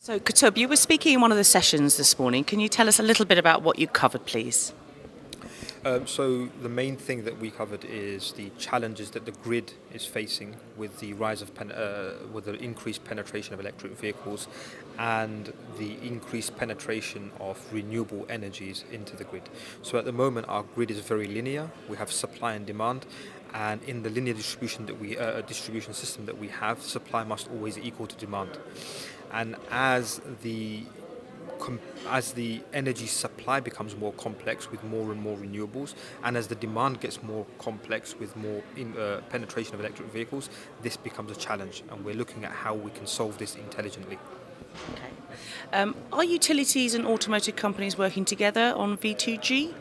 So, Kotub, you were speaking in one of the sessions this morning. Can you tell us a little bit about what you covered, please? So the main thing that we covered is the challenges that the grid is facing with the rise of with the increased penetration of electric vehicles and the increased penetration of renewable energies into the grid. So at the moment, our grid is very linear. We have supply and demand, and in the linear distribution that we distribution system that we have, supply must always equal to demand. And as the energy supply becomes more complex with more and more renewables, and as the demand gets more complex with more penetration of electric vehicles, this becomes a challenge, and we're looking at how we can solve this intelligently. Okay. Are utilities and automotive companies working together on V2G?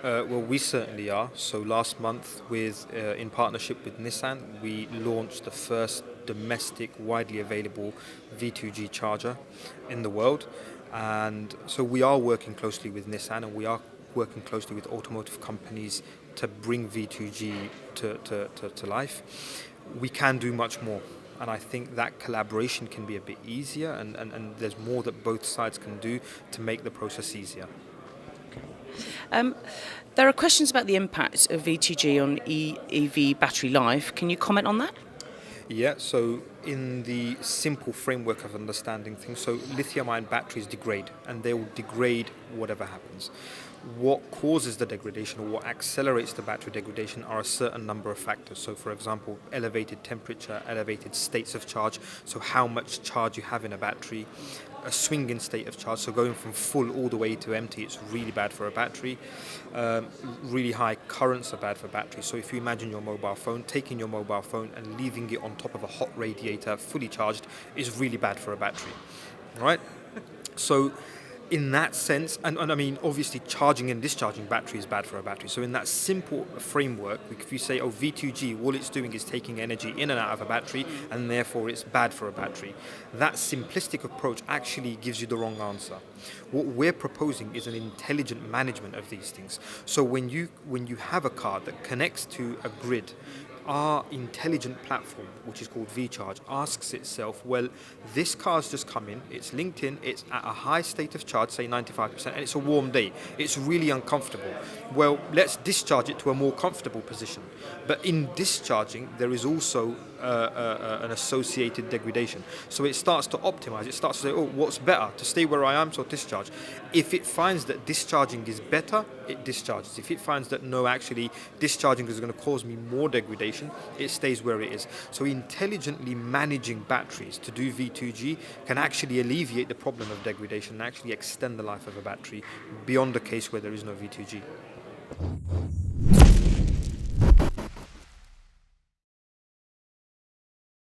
Well, we certainly are. So last month, in partnership with Nissan, we launched the first domestic, widely available V2G charger in the world. And so we are working closely with Nissan, and we are working closely with automotive companies to bring V2G to life. We can do much more, and I think that collaboration can be a bit easier, and there's more that both sides can do to make the process easier. There are questions about the impact of V2G on EV battery life. Can you comment on that? Yeah, so in the simple framework of understanding things, so lithium-ion batteries degrade, and they will degrade whatever happens. What causes the degradation, or what accelerates the battery degradation, are a certain number of factors. So, for example, elevated temperature, elevated states of charge, so how much charge you have in a battery, a swing in state of charge, so going from full all the way to empty, it's really bad for a battery. Really high currents are bad for batteries. So if you imagine your mobile phone, taking your mobile phone and leaving it on top of a hot radiator fully charged is really bad for a battery, right? So in that sense, and I mean, obviously charging and discharging battery is bad for a battery. So in that simple framework, if you say, oh, V2G, all it's doing is taking energy in and out of a battery, and therefore it's bad for a battery. That simplistic approach actually gives you the wrong answer. What we're proposing is an intelligent management of these things. So when you have a car that connects to a grid, our intelligent platform, which is called VCharge, asks itself, well, this car's just come in, it's linked in, it's at a high state of charge, say 95%, and it's a warm day. It's really uncomfortable. Well, let's discharge it to a more comfortable position. But in discharging, there is also an associated degradation. So it starts to optimize. It starts to say, oh, what's better, to stay where I am, so discharge. If it finds that discharging is better, it discharges. If it finds that no, actually discharging is going to cause me more degradation, it stays where it is. So intelligently managing batteries to do V2G can actually alleviate the problem of degradation and actually extend the life of a battery beyond the case where there is no V2G.